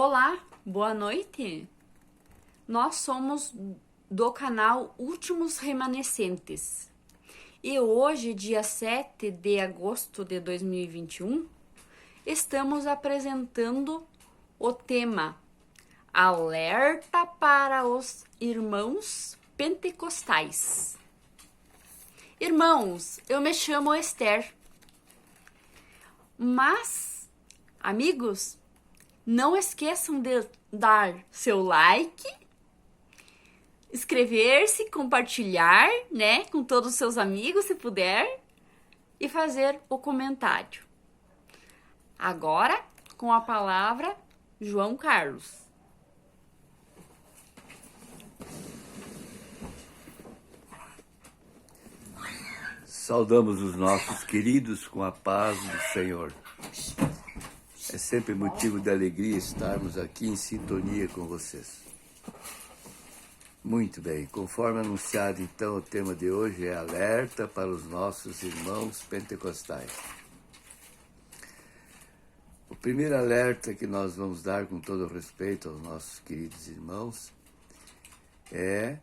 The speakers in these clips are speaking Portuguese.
Olá, boa noite. Nós somos do canal Últimos Remanescentes. E hoje, dia 7 de agosto de 2021, estamos apresentando o tema Alerta para os Irmãos Pentecostais. Irmãos, eu me chamo Esther. Mas, amigos, não esqueçam de dar seu like, inscrever-se, compartilhar, com todos os seus amigos, se puder, e fazer o comentário. Agora, com a palavra, João Carlos. Saudamos os nossos queridos com a paz do Senhor. É sempre motivo de alegria estarmos aqui em sintonia com vocês. Muito bem, conforme anunciado então, o tema de hoje é alerta para os nossos irmãos pentecostais. O primeiro alerta que nós vamos dar com todo respeito aos nossos queridos irmãos é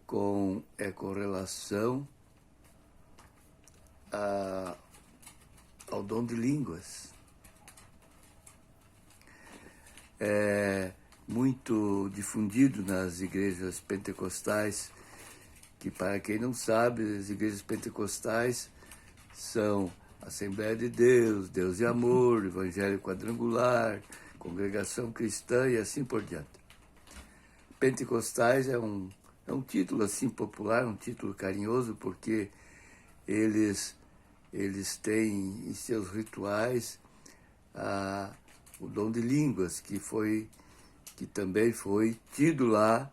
com relação ao dom de línguas. É muito difundido nas igrejas pentecostais, que, para quem não sabe, as igrejas pentecostais são Assembleia de Deus, Deus e Amor, Evangelho Quadrangular, Congregação Cristã e assim por diante. Pentecostais é um título assim popular, um título carinhoso, porque eles têm em seus rituais o dom de línguas, que também foi tido lá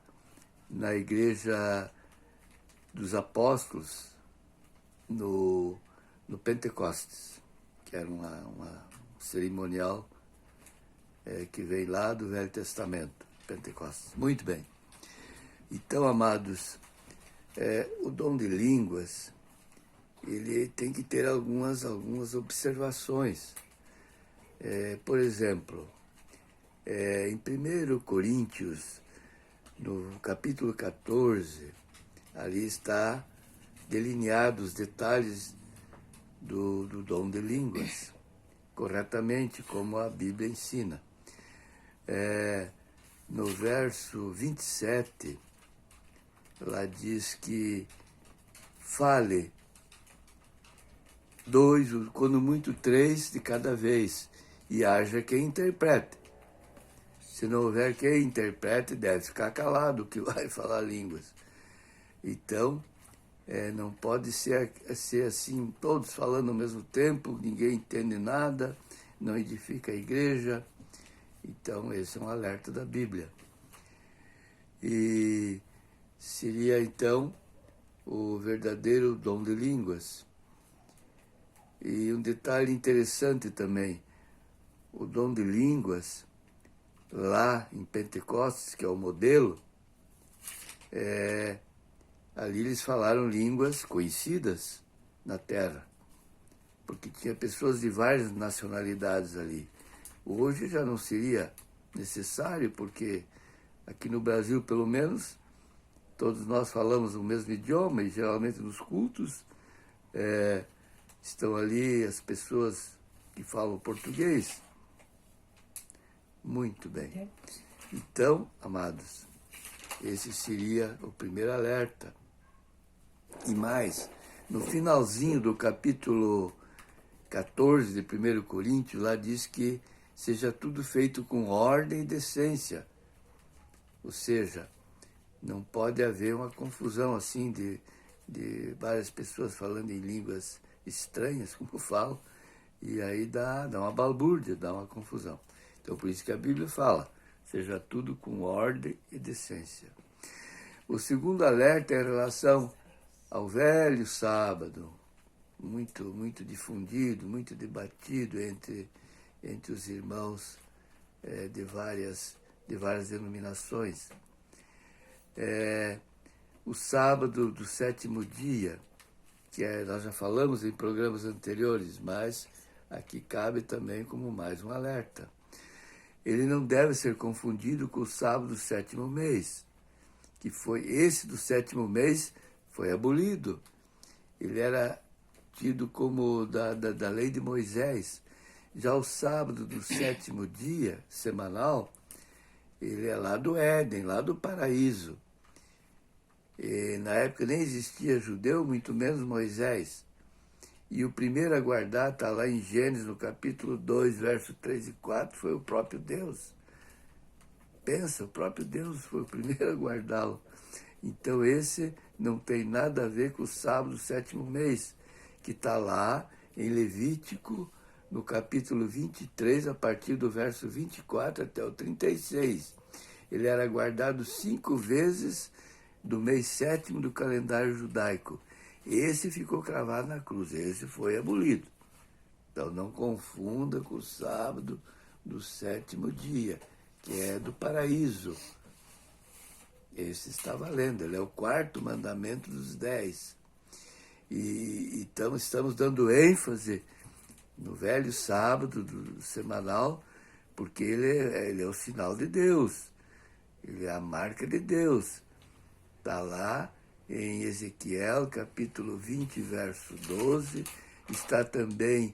na Igreja dos Apóstolos, no Pentecostes, que era um cerimonial que vem lá do Velho Testamento, Pentecostes. Muito bem. Então, amados, o dom de línguas, ele tem que ter algumas observações. Por exemplo, em 1 Coríntios, no capítulo 14, ali está delineados os detalhes do dom de línguas, corretamente, como a Bíblia ensina. No verso 27, lá diz que fale dois, quando muito três de cada vez, e haja quem interprete. Se não houver quem interprete, deve ficar calado, que vai falar línguas. Então, não pode ser assim, todos falando ao mesmo tempo, ninguém entende nada, não edifica a igreja. Então, esse é um alerta da Bíblia. E seria, então, o verdadeiro dom de línguas. E um detalhe interessante também, o dom de línguas, lá em Pentecostes, que é o modelo, ali eles falaram línguas conhecidas na terra, porque tinha pessoas de várias nacionalidades ali. Hoje já não seria necessário, porque aqui no Brasil, pelo menos, todos nós falamos o mesmo idioma, e geralmente nos cultos estão ali as pessoas que falam português. Muito bem. Então, amados, esse seria o primeiro alerta. E mais, no finalzinho do capítulo 14 de 1 Coríntios, lá diz que seja tudo feito com ordem e decência. Ou seja, não pode haver uma confusão assim de várias pessoas falando em línguas estranhas, como falo, e aí dá uma balbúrdia, dá uma confusão. Então, por isso que a Bíblia fala, seja tudo com ordem e decência. O segundo alerta é em relação ao velho sábado, muito difundido, muito debatido entre os irmãos de várias denominações. O sábado do sétimo dia, que nós já falamos em programas anteriores, mas aqui cabe também como mais um alerta. ele não deve ser confundido com o sábado do sétimo mês, que foi esse do sétimo mês, foi abolido. Ele era tido como da lei de Moisés. Já o sábado do sétimo dia, semanal, ele é lá do Éden, lá do paraíso. E, na época nem existia judeu, muito menos Moisés. E o primeiro a guardar, está lá em Gênesis, no capítulo 2, versos 3 e 4, foi o próprio Deus. Pensa, o próprio Deus foi o primeiro a guardá-lo. Então esse não tem nada a ver com o sábado do sétimo mês, que está lá em Levítico, no capítulo 23, a partir do verso 24 até o 36. Ele era guardado 5 vezes do mês sétimo do calendário judaico. Esse ficou cravado na cruz, esse foi abolido. Então não confunda com o sábado do sétimo dia, que é do paraíso. Esse está valendo, ele é o 4º mandamento dos 10. E então estamos dando ênfase no velho sábado do semanal, porque ele é o sinal de Deus, ele é a marca de Deus. Está lá em Ezequiel, capítulo 20, verso 12, está também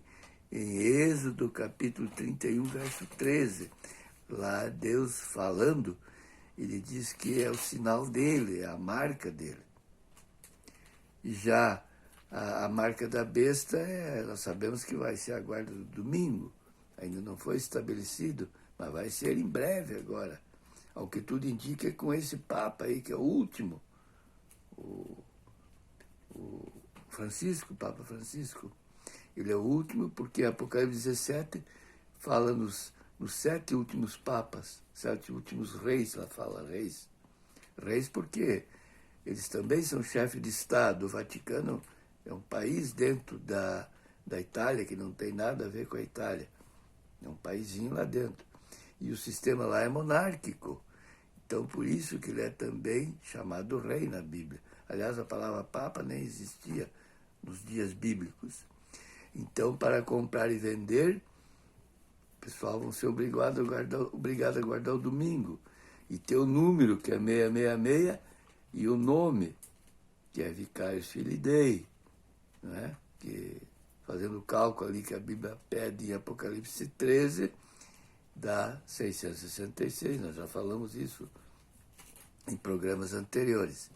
em Êxodo, capítulo 31, verso 13. Lá Deus falando, ele diz que é o sinal dele, é a marca dele. E já a marca da besta, nós sabemos que vai ser a guarda do domingo. Ainda não foi estabelecido, mas vai ser em breve agora. Ao que tudo indica, com esse Papa aí, que é o último, o Francisco, Papa Francisco. Ele é o último porque Apocalipse 17 fala nos 7 últimos papas, 7 últimos reis, lá fala reis. Reis porque eles também são chefes de Estado. O Vaticano é um país dentro da Itália, que não tem nada a ver com a Itália. É um paizinho lá dentro. E o sistema lá é monárquico. Então, por isso que ele é também chamado rei na Bíblia. Aliás, a palavra papa nem existia nos dias bíblicos. Então, para comprar e vender, o pessoal vão ser obrigado a guardar o domingo. E ter o número, que é 666, e o nome, que é Vicarius Filii Dei. Não é? Que, fazendo o cálculo ali que a Bíblia pede em Apocalipse 13, dá 666. Nós já falamos isso em programas anteriores.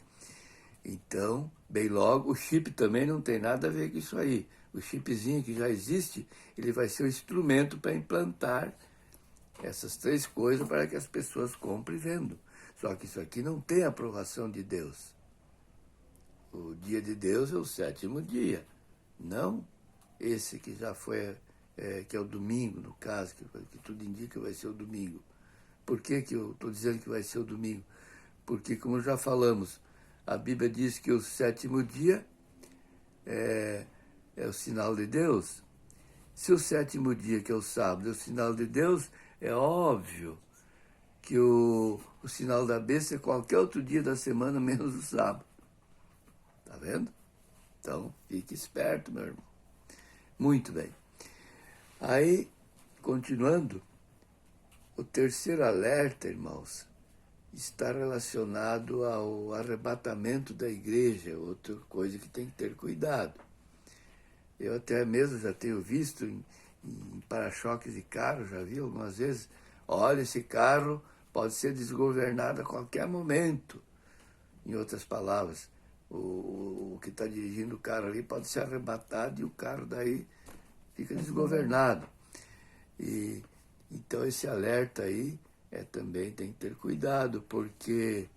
Então, bem logo, o chip também não tem nada a ver com isso aí. O chipzinho que já existe, ele vai ser o instrumento para implantar essas 3 coisas para que as pessoas comprem e vendam. Só que isso aqui não tem aprovação de Deus. O dia de Deus é o 7º dia, não esse que já foi, que é o domingo, no caso, que tudo indica vai ser o domingo. Por que eu estou dizendo que vai ser o domingo? Porque, como já falamos, a Bíblia diz que o 7º dia é o sinal de Deus. Se o 7º dia, que é o sábado, é o sinal de Deus, é óbvio que o sinal da besta é qualquer outro dia da semana, menos o sábado. Tá vendo? Então, fique esperto, meu irmão. Muito bem. Aí, continuando, o terceiro alerta, irmãos, está relacionado ao arrebatamento da igreja, outra coisa que tem que ter cuidado. Eu até mesmo já tenho visto em para-choques de carro, já vi algumas vezes, olha, esse carro pode ser desgovernado a qualquer momento. Em outras palavras, o que está dirigindo o carro ali pode ser arrebatado e o carro daí fica desgovernado. E então esse alerta aí também tem que ter cuidado, porque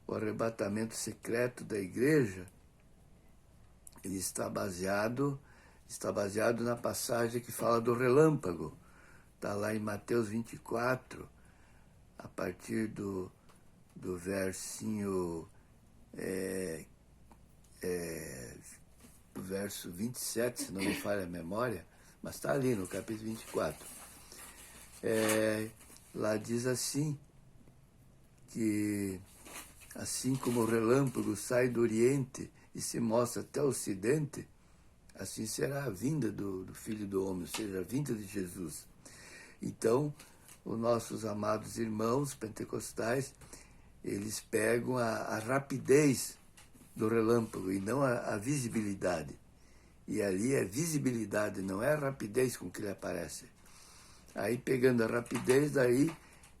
o arrebatamento secreto da igreja ele está baseado na passagem que fala do relâmpago. Está lá em Mateus 24, a partir do versinho, do verso 27, se não me falha a memória, mas está ali no capítulo 24. Lá diz assim, que assim como o relâmpago sai do Oriente e se mostra até o Ocidente, assim será a vinda do Filho do Homem, ou seja, a vinda de Jesus. Então, os nossos amados irmãos pentecostais, eles pegam a rapidez do relâmpago e não a visibilidade. E ali é visibilidade, não é a rapidez com que ele aparece. Aí, pegando a rapidez, daí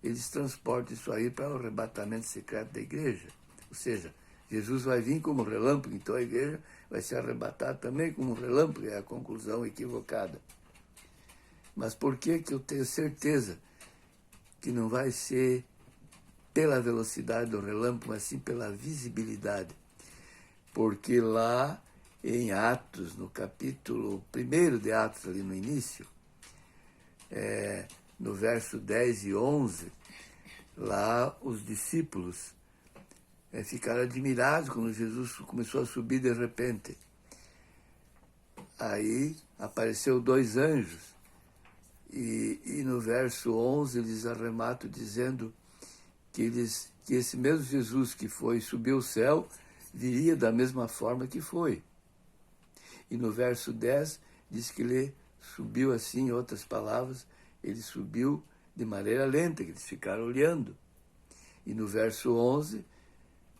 eles transportam isso aí para o arrebatamento secreto da igreja. Ou seja, Jesus vai vir como relâmpago, então a igreja vai ser arrebatada também como relâmpago, é a conclusão equivocada. Mas por que eu tenho certeza que não vai ser pela velocidade do relâmpago, mas sim pela visibilidade? Porque lá em Atos, no capítulo 1 de Atos, ali no início, no verso 10 e 11, lá os discípulos ficaram admirados quando Jesus começou a subir de repente. Aí apareceu 2 anjos e no verso 11 eles arrematam dizendo que esse mesmo Jesus que subiu ao céu, viria da mesma forma que foi. E no verso 10 diz que ele subiu assim, em outras palavras, ele subiu de maneira lenta, que eles ficaram olhando. E no verso 11,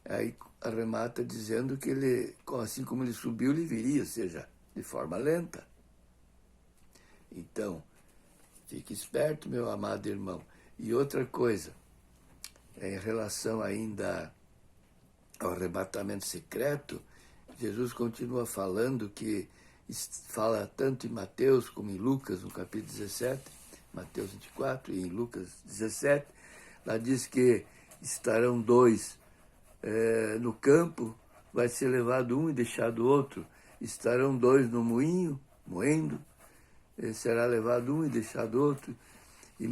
aí arremata dizendo que ele, assim como ele subiu, ele viria, ou seja, de forma lenta. Então, fique esperto, meu amado irmão. E outra coisa, em relação ainda ao arrebatamento secreto, Jesus continua falando que fala tanto em Mateus como em Lucas, no capítulo 17, Mateus 24 e em Lucas 17, lá diz que estarão 2 no campo, vai ser levado um e deixado o outro. Estarão 2 no moinho, moendo, será levado um e deixado outro. E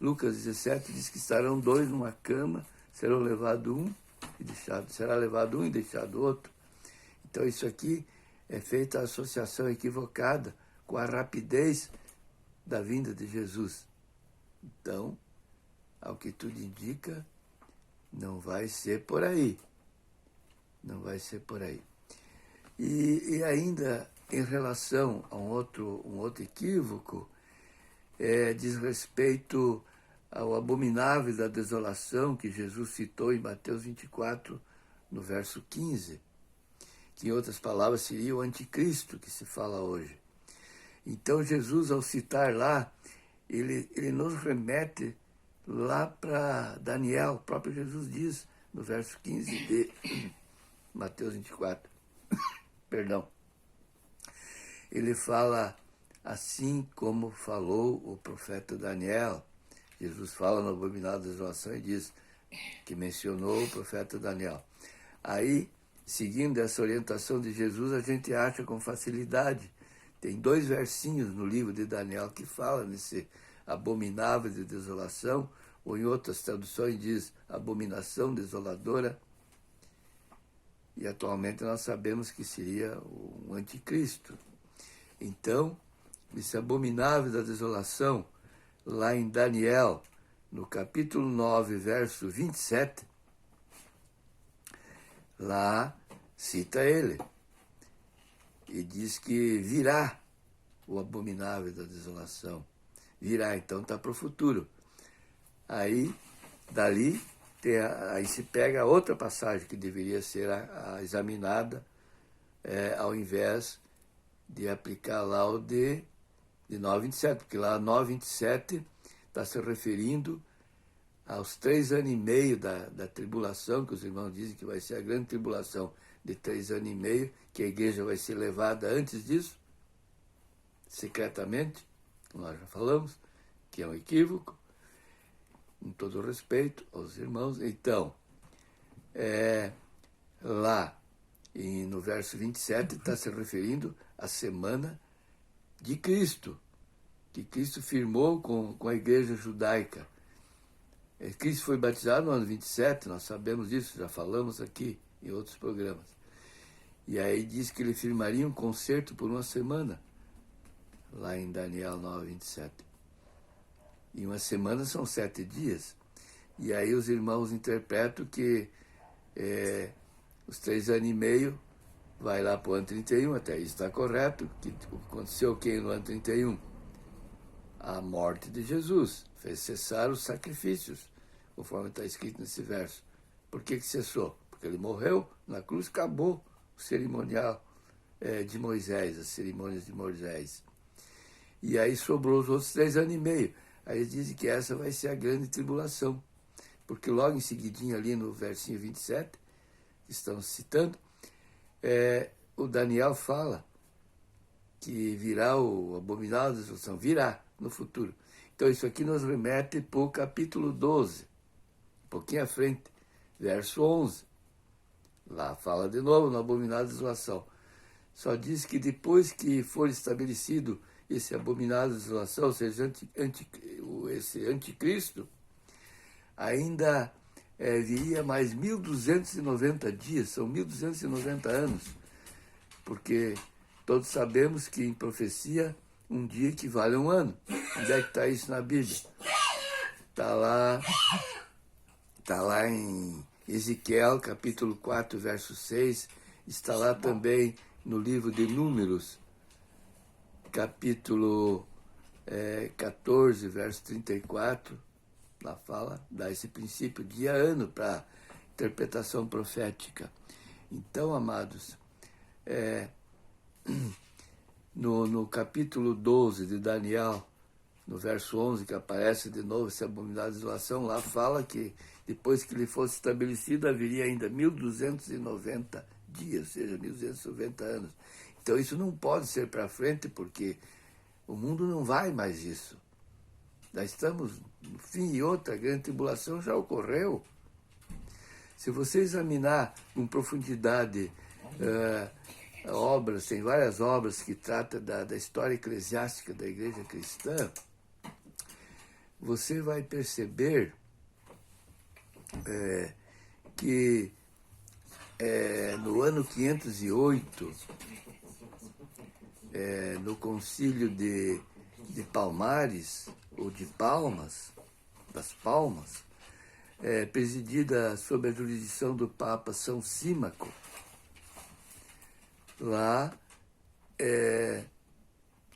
Lucas 17 diz que estarão 2 numa cama, será levado um e deixado outro. Então isso aqui é feita a associação equivocada com a rapidez da vinda de Jesus. Então, ao que tudo indica, não vai ser por aí. Não vai ser por aí. E ainda em relação a um outro equívoco, diz respeito ao abominável da desolação que Jesus citou em Mateus 24, no verso 15, que em outras palavras seria o anticristo que se fala hoje. Então Jesus, ao citar lá, ele nos remete lá para Daniel. O próprio Jesus diz no verso 15 de Mateus 24, perdão, ele fala assim como falou o profeta Daniel. Jesus fala no abominável da desolação e diz que mencionou o profeta Daniel. Aí, seguindo essa orientação de Jesus, a gente acha com facilidade. Tem 2 versinhos no livro de Daniel que fala nesse abominável de desolação, ou em outras traduções diz abominação desoladora. E atualmente nós sabemos que seria o anticristo. Então, esse abominável da desolação, lá em Daniel, no capítulo 9, verso 27, lá cita ele. E diz que virá o abominável da desolação. Virá, então está para o futuro. Aí, dali, aí se pega outra passagem que deveria ser a examinada, ao invés de aplicar lá o de 9:27, porque lá 9:27 está se referindo aos 3 anos e meio da tribulação, que os irmãos dizem que vai ser a grande tribulação de 3 anos e meio, que a igreja vai ser levada antes disso, secretamente, como nós já falamos, que é um equívoco, com todo respeito aos irmãos. Então, lá no verso 27 está se referindo à semana de Cristo, que Cristo firmou com a igreja judaica. Cristo foi batizado no ano 27, nós sabemos disso, já falamos aqui em outros programas. E aí diz que ele firmaria um concerto por 1 semana, lá em Daniel 9:27. E 1 semana são 7 dias. E aí os irmãos interpretam que os 3 anos e meio vai lá para o ano 31, até isso está correto, que aconteceu o que no ano 31? a morte de Jesus, fez cessar os sacrifícios, conforme está escrito nesse verso. Por que cessou? Porque ele morreu na cruz, acabou o cerimonial de Moisés, as cerimônias de Moisés. E aí sobrou os outros 3 anos e meio. Aí eles dizem que essa vai ser a grande tribulação, porque logo em seguidinho ali no versinho 27, que estamos citando, o Daniel fala que virá o abominável da desolação, virá no futuro. Então isso aqui nos remete para o capítulo 12, um pouquinho à frente, verso 11. Lá fala de novo no abominável da desolação. Só diz que depois que for estabelecido esse abominável da desolação, ou seja, esse anticristo, ainda viria mais 1.290 dias, são 1.290 anos, porque todos sabemos que em profecia um dia equivale a um ano. Onde é que está isso na Bíblia? Está lá em Ezequiel, capítulo 4, verso 6, está lá também no livro de Números, capítulo 14, verso 34, lá fala, dá esse princípio dia-ano para interpretação profética. Então, amados, no capítulo 12 de Daniel, no verso 11, que aparece de novo esse abominável de desolação, lá fala que depois que ele fosse estabelecido, haveria ainda 1.290 dias, ou seja, 1.290 anos. Então isso não pode ser para frente, porque o mundo não vai mais isso. Nós estamos no fim, e outra grande tribulação já ocorreu. Se você examinar com profundidade obras, tem várias obras que tratam da história eclesiástica da igreja cristã, você vai perceber que no ano 508, no concílio de Palmares, ou de Palmas, das Palmas, presidida sob a jurisdição do Papa São Símaco, lá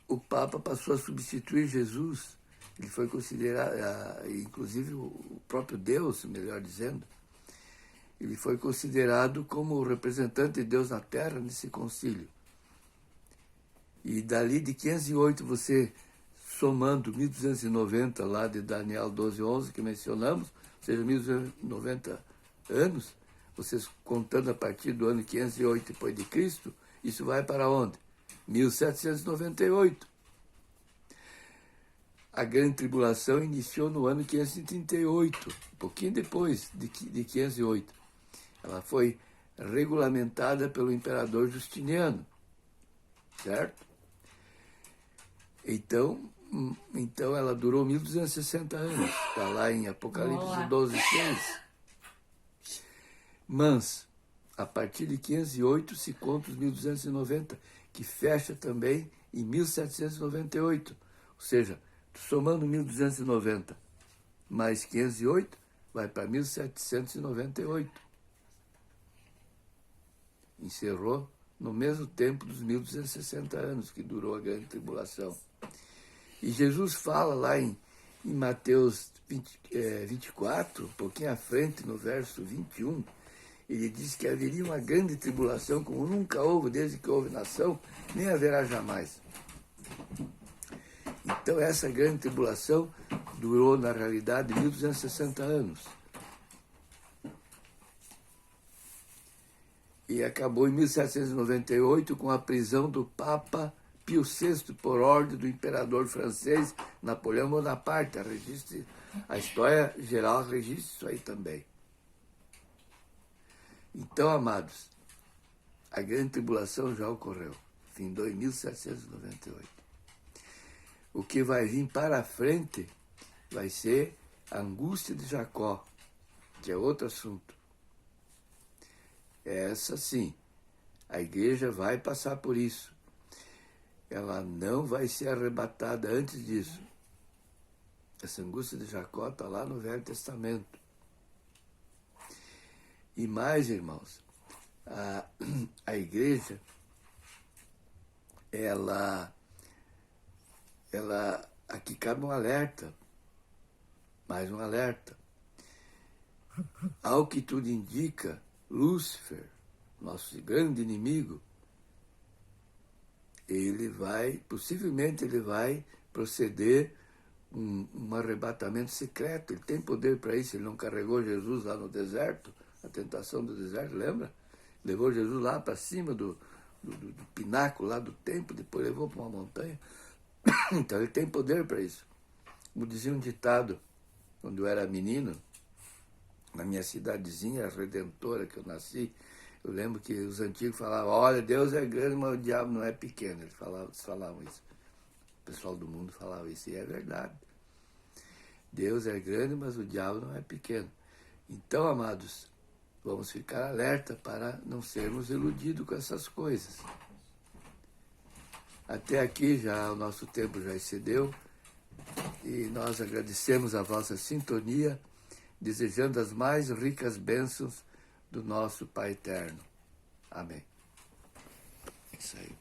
o Papa passou a substituir Jesus. Ele foi considerado, inclusive o próprio Deus, melhor dizendo, ele foi considerado como o representante de Deus na Terra nesse concílio. E dali de 508, você somando 1.290 lá de Daniel 12:11 que mencionamos, ou seja, 1.290 anos, vocês contando a partir do ano 508 depois de Cristo, isso vai para onde? 1798. A grande tribulação iniciou no ano 538, um pouquinho depois de 508. Ela foi regulamentada pelo imperador Justiniano, certo? Então ela durou 1.260 anos, está lá em Apocalipse 12:6. Mas, a partir de 508 se conta os 1.290, que fecha também em 1798. Ou seja, somando 1.290 mais 508, vai para 1798. Encerrou no mesmo tempo dos 1.260 anos que durou a grande tribulação. E Jesus fala lá em Mateus 24, um pouquinho à frente, no verso 21, ele diz que haveria uma grande tribulação, como nunca houve desde que houve nação, nem haverá jamais. Então essa grande tribulação durou, na realidade, 1.260 anos. E acabou em 1798 com a prisão do Papa Pio VI por ordem do imperador francês Napoleão Bonaparte. A história geral registra isso aí também. Então, amados, a grande tribulação já ocorreu, findou em 1798. O que vai vir para frente vai ser a angústia de Jacó, que é outro assunto. Essa sim, a igreja vai passar por isso. Ela não vai ser arrebatada antes disso. Essa angústia de Jacó está lá no Velho Testamento. E mais, irmãos, a igreja, ela aqui cabe um alerta, mais um alerta. Ao que tudo indica, Lúcifer, nosso grande inimigo, possivelmente ele vai proceder um arrebatamento secreto. Ele tem poder para isso. Ele não carregou Jesus lá no deserto, a tentação do deserto, lembra? Levou Jesus lá para cima do pináculo lá do templo, depois levou para uma montanha. Então ele tem poder para isso. Como dizia um ditado, quando eu era menino, na minha cidadezinha redentora que eu nasci, eu lembro que os antigos falavam, olha, Deus é grande, mas o diabo não é pequeno. Eles falavam isso. O pessoal do mundo falava isso, e é verdade. Deus é grande, mas o diabo não é pequeno. Então, amados, vamos ficar alerta para não sermos iludidos com essas coisas. Até aqui já o nosso tempo já excedeu e nós agradecemos a vossa sintonia, desejando as mais ricas bênçãos do nosso Pai Eterno. Amém. Isso aí.